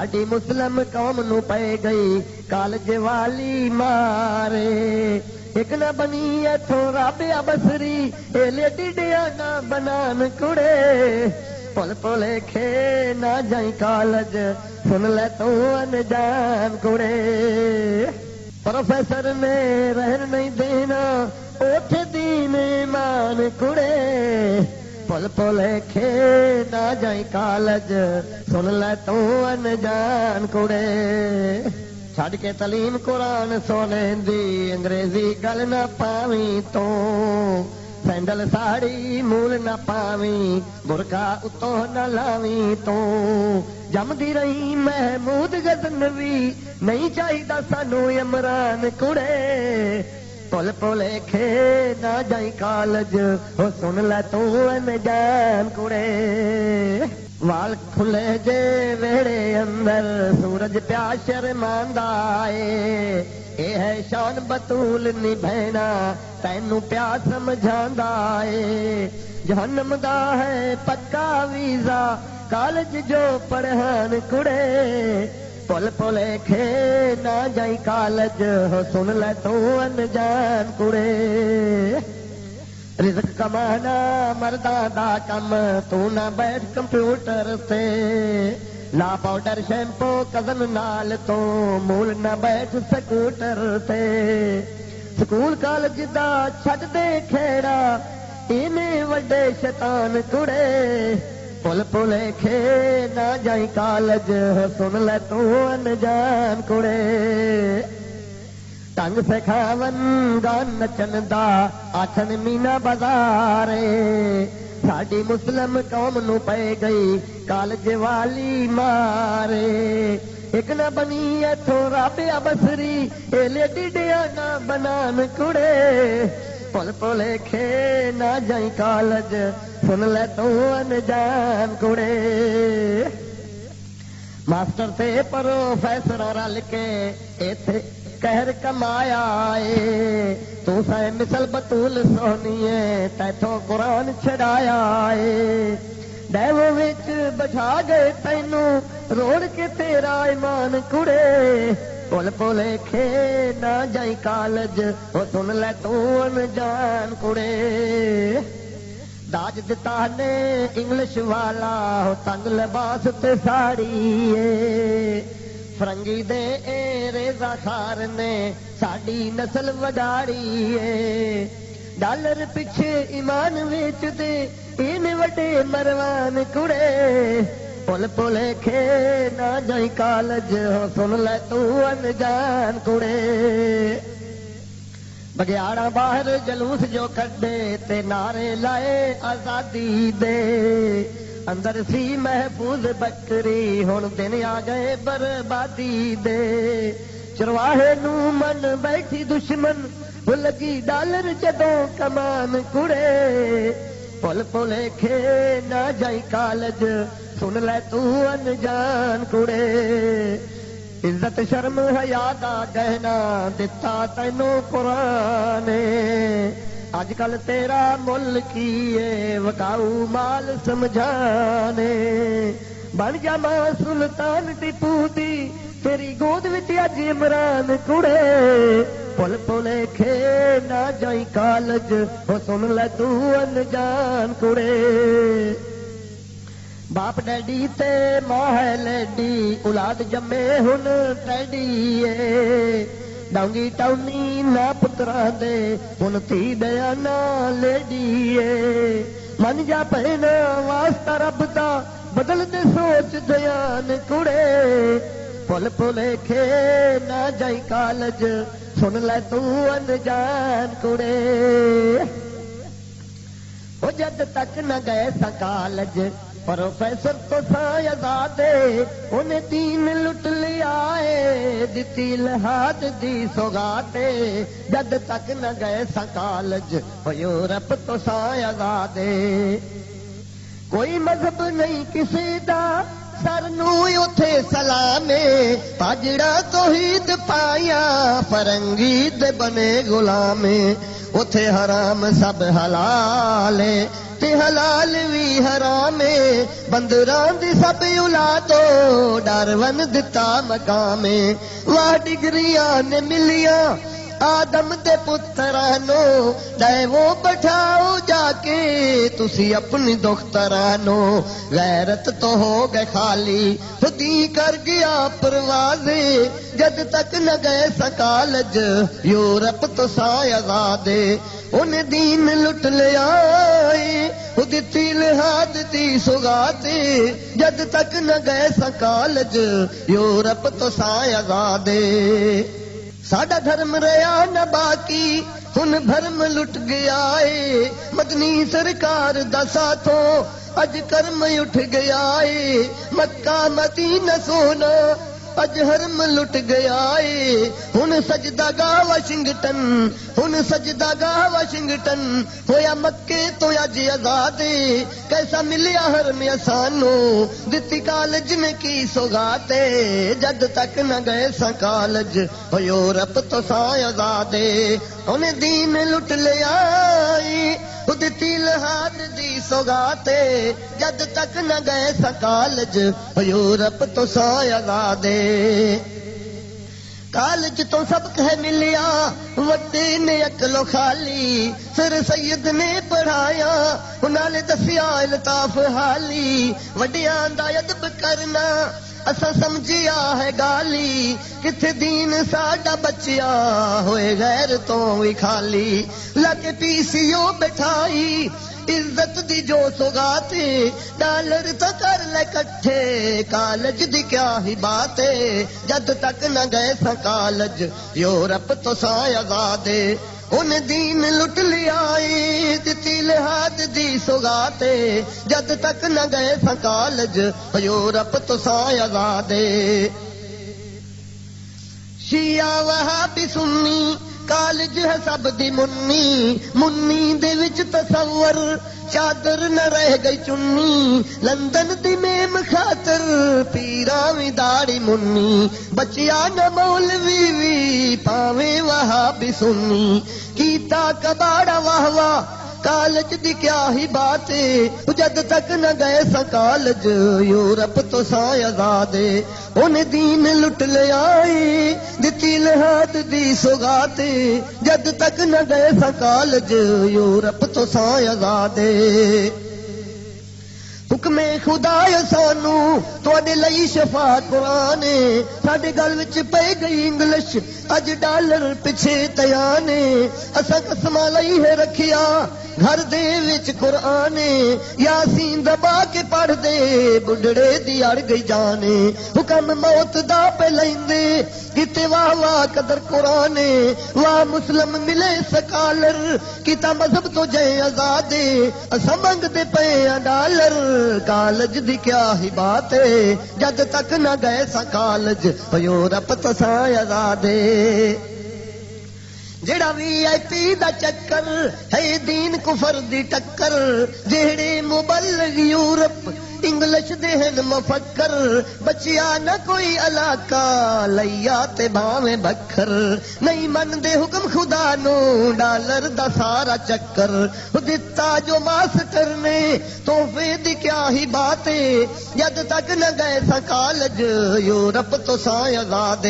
ساڈی مسلم قوم نو پے گئی کالج والی مارے ایک نہ بنی ایتھوں رابعہ بصری اے لیڈی ڈیانا بنان کڑے پل پلے کھے نہ جائیں کالج سن لے تو انجان کڑے پروفیسر نے رہن نہیں دینا اوٹھ دین ایمان کڑے پل پلے کھے نہ جائیں کالج سن لے تو انجان کڑے چھڈ کے تعلیم قرآن سونے دی انگریزی گل نہ پاویں تو سینڈل ساڑی مول نہ پاویں برقع اتوں نہ لاویں تو جمدی رہی محمود غزنوی نہیں چاہیدا سانو عمران کڑے پل پلے کھے نہ جائیں کالج او سن لے تو انجان کڑے وال کھلے جے ویڑے اندر سورج پیا شرماندا اے اے ہے شان بطول نی بہنا تینوں پیا سمجھاندا اے جہنم دا ہے پکا ویزا کالج جو پڑھان کڑے پل پلے کھے نہ جائیں کالج ہو سن لے تو انجان کڑے رزق کمانا مرداں دا کم تو نہ بیٹھ کمپیوٹر سے لا پاؤڈر شیمپو کزن نال تو مول نہ بیٹھ سکوٹر سے سکول کالج دا چھڈ دے کھیڑا اینے وڈے شیطان کڑے پل پلے کھے نہ جائیں کالج سن لے تو انجان کڑے ٹنگ سکھاون گان نچن دا آٹھن مینا بازارے ساڈی مسلم قوم نو پے گئی کالج والی مارے ایک نہ بنی ایتھوں رابعہ بصری اے لیڈی ڈیانا بنان کڑے پل پلے کھے نہ جائیں کالج سن لے تو انجان کڑے ماسٹر تے پروفیسر رل کے ایتھے کہر کمایا اے تو سائے مثل بطول سونی ہے تیتھوں قرآن چھڑایا اے ڈیو وچ بٹھا گئے تینوں روڑ کے تیرا ایمان کڑے پل پلے کھے نہ جائیں کالج او سن لے تو انجان کڑے داج دتا نے انگلش والا ہو تنگ لباس تے ساڑی اے فرنگی دے اے ریزا خار نے ساڈی نسل وڈاڑی اے ڈالر پیچھے ایمان ویچ دے این وڈے مروان کڑے پل پلے کھے نہ جائیں کالج ہو سن لے تو انجان کڑے بگیاڑا باہر جلوس جو کڈے تے نعرے لائے آزادی دے اندر سی محفوظ بکری ہن دن آ گئے بربادی دے چرواہے نو من بیٹھی دشمن وہ لگی ڈالر جدوں کمان کڑے پل پلے کھے نہ جائیں کالج سن لے تو انجان کڑے عزت شرم حیا دا گہنا دتا تینوں قرآن اج کل تیرا مل کیے وکاؤ مال سمجھانے بن جا ماں سلطان ٹیپو دی تیری گود وچ اج عمران کڑے پل پلے کھے نہ جائیں کالج ہو سن لے تو انجان کڑے باپ ڈیڈی تے ماں ہے لیڈی اولاد جمے ہن ٹیڈی اے ڈانگی ٹاؤنی نہ پترا دے ہن تھی دیا نہ لیڈی اے من جا پہنا واسطہ رب دا بدل دے سوچ دیان کڑے پل پلے کھے نہ جائیں کالج سن لے تو انجان کڑے وہ جد تک نہ گئے سا کالج پروفیسر تو سائے آزادے انہیں دین لٹ لیا ہے دتی لحاظ دی سوگاتے جد تک نہ گئے سا کالج یورپ تو سائے آزادے کوئی مذہب نہیں کسی دا سر نو اتھے سلامے پاجڑا توحید پایا فرنگی دے بنے غلامے اتھے حرام سب حلال تے حلال وی حرام بندراں دی سب اولادو ڈرون دتا مقام واہ ڈگریاں نے ملیاں آدم دے پترانو ڈے وہ بٹھاؤ جا کے تسی اپنی دخترانو غیرت تو ہو گئے خالی خودی کر گیا پروازے جد تک نہ گئے سکالج یورپ تو سائے آزادے انہیں دین لٹ لیا خود تیل ہاتھ دی سگاتے جد تک نہ گئے سکالج یورپ تو سائے آزادے ساڈا دھرم رہیا نہ باقی ہن بھرم لٹ گیا ہے مدنی سرکار دا ساتھوں اج کرم اٹھ گیا ہے مکہ مدینہ سونا اج حرم لٹ گیا ہے ہن سجدہ گاہ واشنگٹن ہن سجدہ گاہ واشنگٹن ہویا مکے تو اج آزاد کیسا ملیا حرم سانو دتی کالج نے کی سوگاتے جد تک نہ گئے سا کالج ہو یورپ تو سا آزاد انہیں دین لٹ لیا خود تیل ہاتھ دی سوگاتے جد تک نہ گئے سا کالج یورپ تو سا آزاد کالج تو سبق ہے ملیا وڈے نے عقل و خالی سر سید نے پڑھایا انہاں نے دسیا الطاف حالی وڈیاں دا ادب کرنا اسا سمجھیا ہے گالی کتھے دین ساڈا بچیا ہوئے غیر تو وی خالی لکے پی سی او بٹھائی عزت دی جو سوگاتے ڈالر تو کر لے کٹھے کالج دی کیا ہی بات جد تک نہ گئے سا کالج یورپ تو سا آزاد ان دین لٹ لیا دتی لحاظ دی سوگاتے جد تک نہ گئے سا کالج یورپ تو سا آزاد شیعہ وہابی سنی کالج ہے سب دی منی منی دے وچ تصور چادر نہ رہ گئی چنی لندن دی میم خاطر پیراوی داڑی منی بچیا نہ مولوی وی پاویں وہابی سنی کیتا کباڑا واہ واہ کالج دی کیا ہی بات جد تک نہ گئے سا کالج یورپ تو سا آزاد انہیں دین لٹ لیا دتی لحاظ دی سوگاتے جد تک نہ گئے سا کالج یورپ تو سا آزاد حکم خدا سانو تواڈے لئی شفا قرآن ساڈے گل وچ پے گئی انگلش اج ڈالر پیچھے تیان اساں قسماں لئی ہے رکھیا گھر دے وچ قرآن یاسین دبا کے پڑھ دے بڈڑے دی اڑ گئی جان حکم موت دا پہ لیندے کتے واہ واہ قدر قرآن واہ مسلم ملے سکالر کتا مذہب تو جے آزاد اساں منگدے پے ڈالر کالج دی کیا ہی بات جد تک نہ گئے سا کالج یورپ تو سا آزاد جڑا وی آئی پی دا چکر ہے دین کفر دی ٹکر جہڑے مبلغ یورپ انگلش دے ہن مفکر بچیا نہ کوئی علاقہ لیا تے بھاویں بکھر نہیں من دے حکم خدا نو ڈالر دا سارا چکر دتا جو ماسٹر نے تحفے دی کیا ہی بات جد تک نہ گئے سا کالج یورپ تو سا آزاد